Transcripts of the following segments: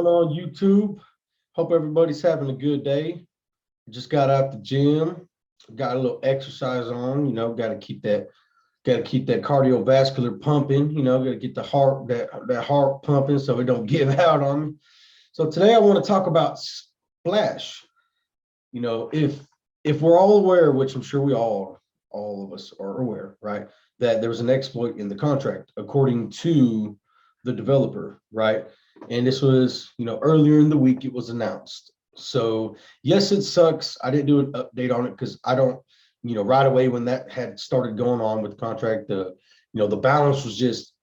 going on, YouTube? Hope everybody's having a good day. Just got out the gym, got a little exercise on. Got to keep that cardiovascular pumping. Got to get the heart that heart pumping so it don't give out on me. So today I want to talk about Splash. If we're all aware, which I'm sure we all of us are aware, right, that there was an exploit in the contract, according to the developer, right? And this was, earlier in the week it was announced. So yes, it sucks. I didn't do an update on it because I don't, right away when that had started going on with the contract, the balance was just,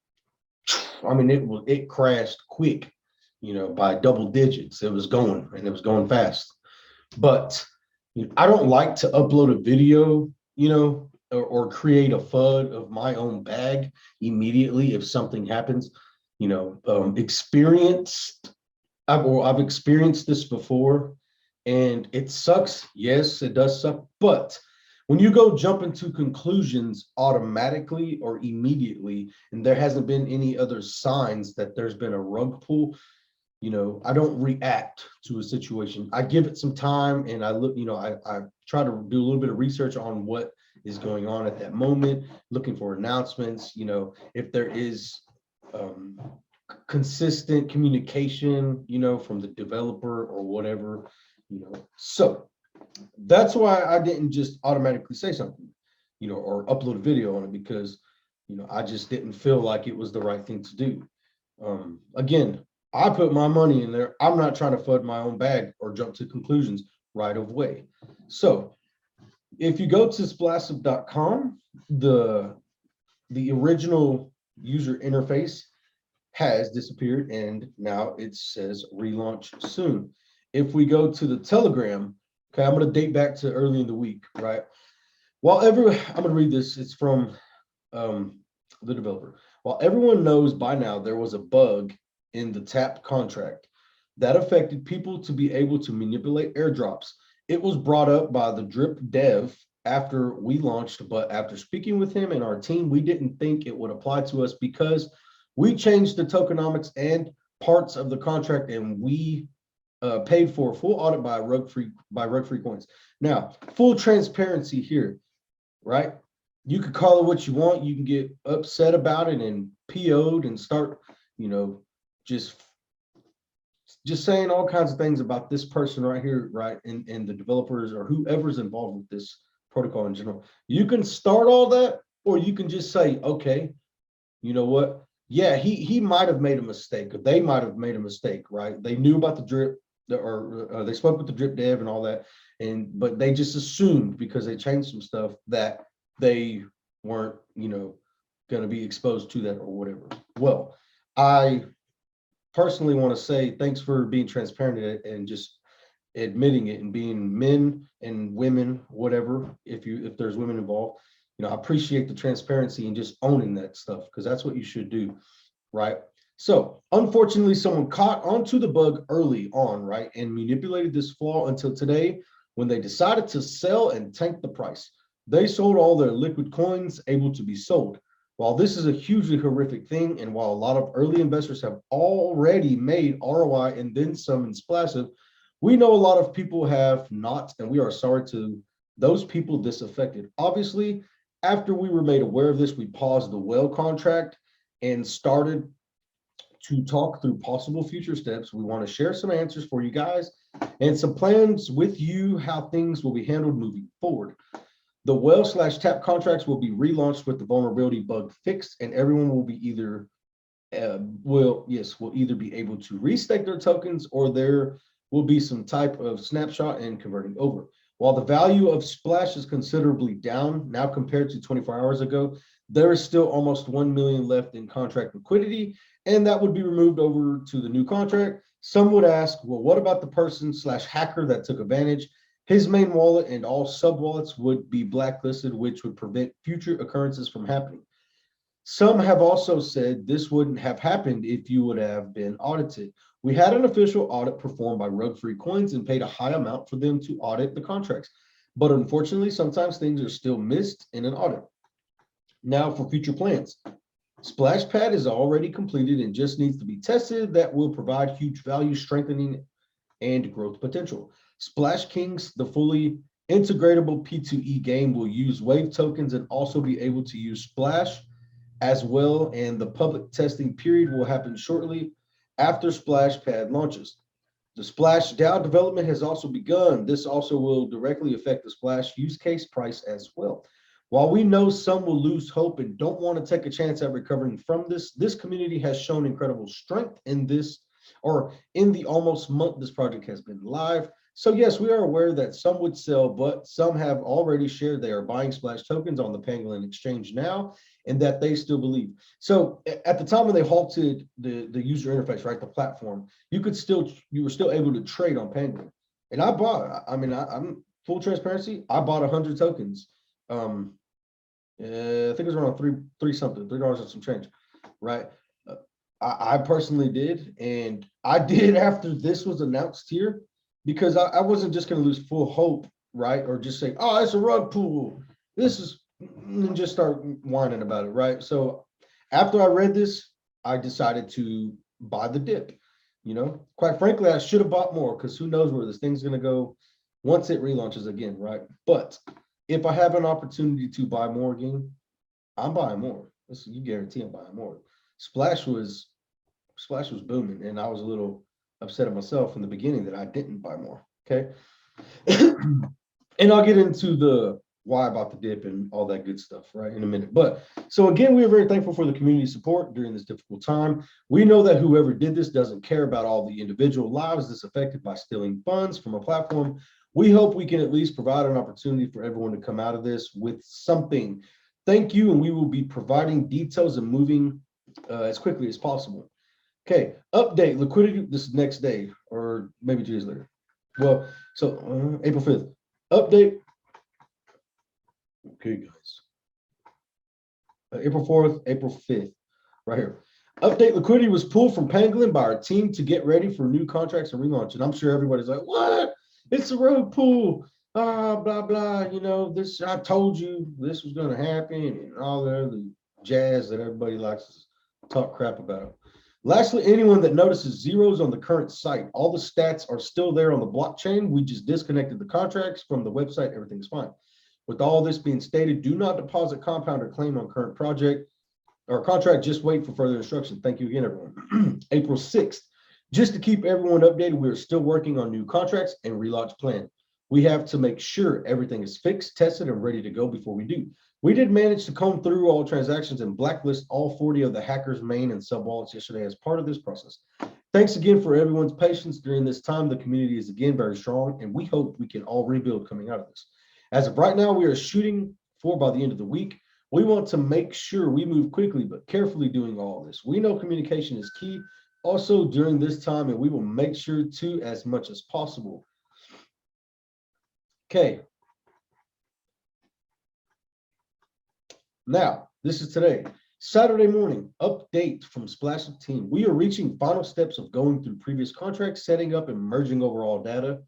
it crashed quick, by double digits. It was going and it was going fast. But I don't like to upload a video, or create a FUD of my own bag immediately if something happens. I've experienced this before, and it sucks. Yes, it does suck. But when you go jump into conclusions automatically or immediately, and there hasn't been any other signs that there's been a rug pull, I don't react to a situation. I give it some time, and I look, I try to do a little bit of research on what is going on at that moment, looking for announcements, if there is consistent communication, from the developer or whatever, So that's why I didn't just automatically say something, or upload a video on it, because, I just didn't feel like it was the right thing to do. Again, I put my money in there. I'm not trying to FUD my own bag or jump to conclusions right away. So if you go to splashup.com, the original user interface has disappeared, and now it says relaunch soon. If we go to the Telegram, okay, I'm going to date back to early in the week, right? I'm going to read this. It's from the developer. While everyone knows by now there was a bug in the TAP contract that affected people to be able to manipulate airdrops, it was brought up by the Drip dev after we launched, but after speaking with him and our team, we didn't think it would apply to us because we changed the tokenomics and parts of the contract, and we paid for a full audit by rug-free coins. Now, full transparency here, right? You could call it what you want. You can get upset about it and PO'd and start, just saying all kinds of things about this person right here, right? And the developers or whoever's involved with this protocol in general. You can start all that, or you can just say, okay, you know what? Yeah, he might have made a mistake, or they might have made a mistake, right? They knew about the drip, or they spoke with the drip dev and all that, but they just assumed because they changed some stuff that they weren't, going to be exposed to that or whatever. Well, I personally want to say thanks for being transparent and just admitting it and being men and women, whatever, if there's women involved. I appreciate the transparency and just owning that stuff, because that's what you should do, right? So unfortunately, someone caught onto the bug early on, right, and manipulated this flaw until today when they decided to sell and tank the price. They sold all their liquid coins able to be sold. While this is a hugely horrific thing, and while a lot of early investors have already made ROI and then some in Splashup, we know a lot of people have not, and we are sorry to those people this affected. Obviously, after we were made aware of this, we paused the whale contract and started to talk through possible future steps. We want to share some answers for you guys and some plans with you how things will be handled moving forward. The whale/tap contracts will be relaunched with the vulnerability bug fixed, and everyone will be will either be able to restake their tokens, or there will be some type of snapshot and converting over. While the value of Splash is considerably down now compared to 24 hours ago, there is still almost 1 million left in contract liquidity, and that would be removed over to the new contract. Some would ask, well, what about the person/hacker that took advantage? His main wallet and all sub-wallets would be blacklisted, which would prevent future occurrences from happening. Some have also said this wouldn't have happened if you would have been audited. We had an official audit performed by Rug-Free Coins and paid a high amount for them to audit the contracts. But unfortunately, sometimes things are still missed in an audit. Now for future plans. Splashpad is already completed and just needs to be tested. That will provide huge value, strengthening, and growth potential. Splash Kings, the fully integratable P2E game, will use Wave tokens and also be able to use Splash as well. And the public testing period will happen shortly after Splashpad launches. The Splash DAO development has also begun. This also will directly affect the Splash use case price as well. While we know some will lose hope and don't want to take a chance at recovering from this community has shown incredible strength in this, or in the almost month this project has been live. So yes, we are aware that some would sell, but some have already shared they are buying Splash tokens on the Pangolin exchange now, and that they still believe. So at the time when they halted the user interface, right, the platform, you were still able to trade on Pangolin. And I bought, I mean, I'm full transparency, I bought 100 tokens. I think it was around three something, $3 and some change, right? I personally did, and I did after this was announced here, because I wasn't just going to lose full hope, right? Or just say, oh, it's a rug pull. This is, and just start whining about it, right? So after I read this, I decided to buy the dip. You know, quite frankly, I should have bought more, because who knows where this thing's going to go once it relaunches again, right? But if I have an opportunity to buy more again, I'm buying more. This, you guarantee I'm buying more. Splash was booming, and I was a little upset at myself in the beginning that I didn't buy more. Okay. And I'll get into the why about the dip and all that good stuff, right, in a minute. But so again, we are very thankful for the community support during this difficult time. We know that whoever did this doesn't care about all the individual lives that's affected by stealing funds from a platform. We hope we can at least provide an opportunity for everyone to come out of this with something. Thank you, and we will be providing details and moving as quickly as possible. Okay, update liquidity this next day, or maybe 2 days later. Well, so April 5th. Update. Okay, guys. April 4th, April 5th, right here. Update liquidity was pulled from Pangolin by our team to get ready for new contracts and relaunch. And I'm sure everybody's like, what? It's a road pool. Blah, blah. You know, this, I told you this was going to happen, and all the other jazz that everybody likes to talk crap about. Lastly, anyone that notices zeros on the current site, all the stats are still there on the blockchain. We just disconnected the contracts from the website. Everything's fine. With all this being stated, do not deposit compound or claim on current project or contract. Just wait for further instruction. Thank you again, everyone. April 6th. Just to keep everyone updated, we are still working on new contracts and relaunch plan. We have to make sure everything is fixed, tested, and ready to go before we do. We did manage to comb through all transactions and blacklist all 40 of the hackers' main and sub wallets yesterday as part of this process. Thanks again for everyone's patience during this time. The community is again very strong, and we hope we can all rebuild coming out of this. As of right now, we are shooting for by the end of the week. We want to make sure we move quickly, but carefully doing all this. We know communication is key also during this time, and we will make sure to as much as possible. Okay. Now, this is today, Saturday morning, update from Splash team. We are reaching final steps of going through previous contracts, setting up and merging overall data,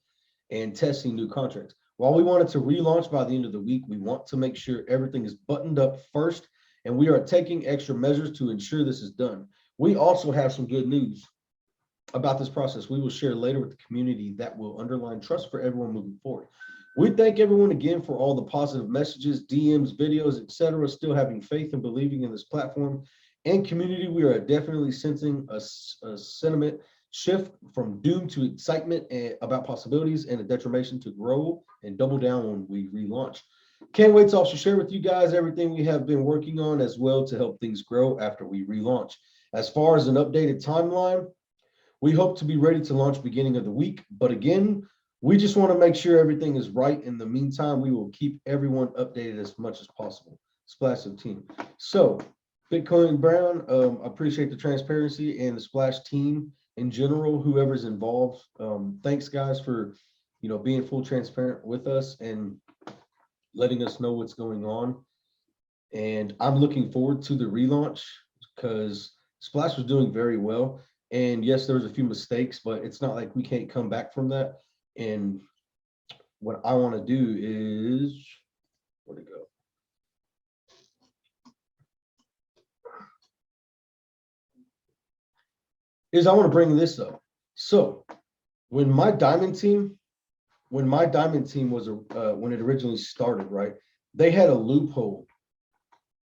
and testing new contracts. While we wanted to relaunch by the end of the week, we want to make sure everything is buttoned up first, and we are taking extra measures to ensure this is done. We also have some good news about this process we will share later with the community that will underline trust for everyone moving forward. We thank everyone again for all the positive messages, DMs, videos, etc. Still having faith and believing in this platform and community. We are definitely sensing a sentiment shift from doom to excitement about possibilities, and a determination to grow and double down when we relaunch. Can't wait to also share with you guys everything we have been working on as well to help things grow after we relaunch. As far as an updated timeline, we hope to be ready to launch beginning of the week, but again, we just want to make sure everything is right. In the meantime, we will keep everyone updated as much as possible. Splash team. So, Bitcoin Brown, appreciate the transparency, and the Splash team in general, whoever's involved. Thanks, guys, for being full transparent with us and letting us know what's going on. And I'm looking forward to the relaunch because Splash was doing very well. And yes, there was a few mistakes, but it's not like we can't come back from that. And what I want to do is, where'd it go? is I want to bring this up. So when my diamond team when it originally started, right, they had a loophole,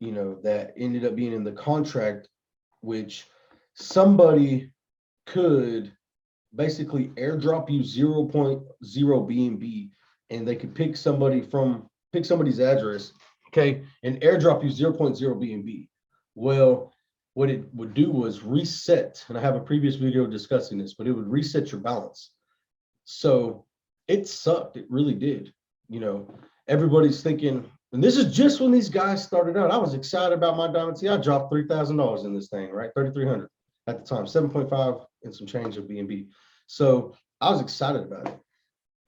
that ended up being in the contract, which somebody could basically airdrop you 0.0 BNB, and they could pick somebody's address, okay, and airdrop you 0.0 BNB. Well, what it would do was reset, and I have a previous video discussing this, but it would reset your balance. So it sucked. It really did. Everybody's thinking, and this is just when these guys started out. I was excited about my diamond T. I dropped $3,000 in this thing, right? 3,300 at the time, 7.5 and some change of BNB. So I was excited about it.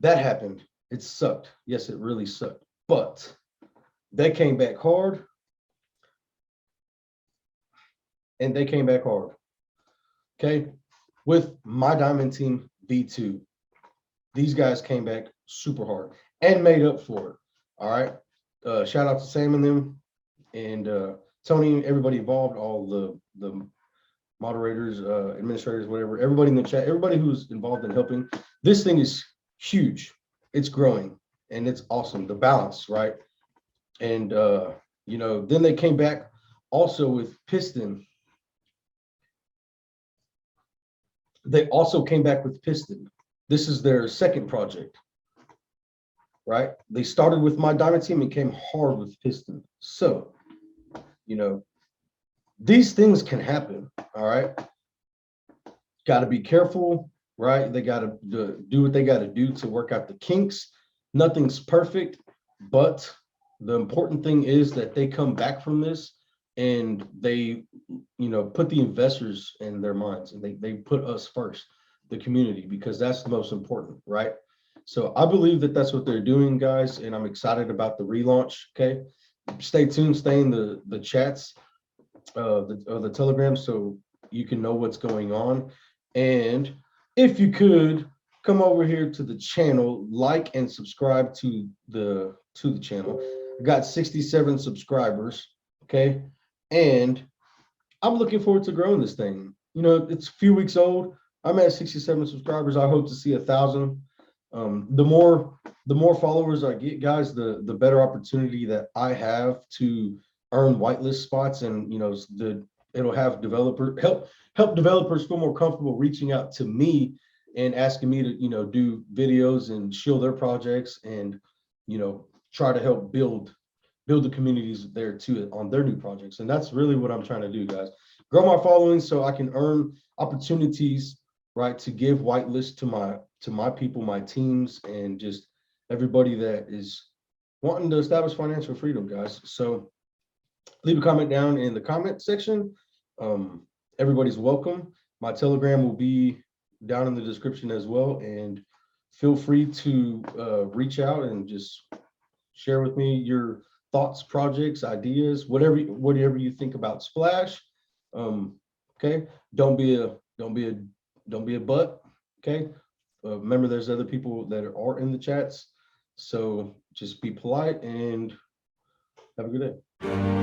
That happened. It sucked. Yes, it really sucked. But they came back hard. And they came back hard. Okay. With my diamond team V2. These guys came back super hard and made up for it. All right. Shout out to Sam and them, and Tony, everybody involved, all the moderators, administrators, whatever, everybody in the chat, everybody who's involved in helping. This thing is huge. It's growing and it's awesome. The balance, right? And then they came back also with Piston. They also came back with Piston. This is their second project, right? They started with my diamond team and came hard with Piston. So, these things can happen, all right? Got to be careful, right? They got to do what they got to do to work out the kinks. Nothing's perfect, but the important thing is that they come back from this and they, put the investors in their minds, and they put us first, the community, because that's the most important, right? So I believe that that's what they're doing, guys, and I'm excited about the relaunch. Okay, stay tuned, stay in the chats, the Telegram, so you can know what's going on. And if you could come over here to the channel, like and subscribe to the channel. I got 67 subscribers. Okay, and I'm looking forward to growing this thing. It's a few weeks old. I'm at 67 subscribers. I hope to see 1,000. The more followers I get, guys, the better opportunity that I have to earn whitelist spots, and it'll have help developers feel more comfortable reaching out to me and asking me to do videos and show their projects, and try to help build the communities there too on their new projects. And that's really what I'm trying to do, guys. Grow my following so I can earn opportunities, right, to give whitelist to my people, my teams, and just everybody that is wanting to establish financial freedom, guys. So leave a comment down in the comment section. Everybody's welcome. My Telegram will be down in the description as well, and feel free to reach out and just share with me your thoughts, projects, ideas, whatever you think about Splash. Okay, don't be a butt. Okay, remember there's other people that are in the chats, so just be polite and have a good day.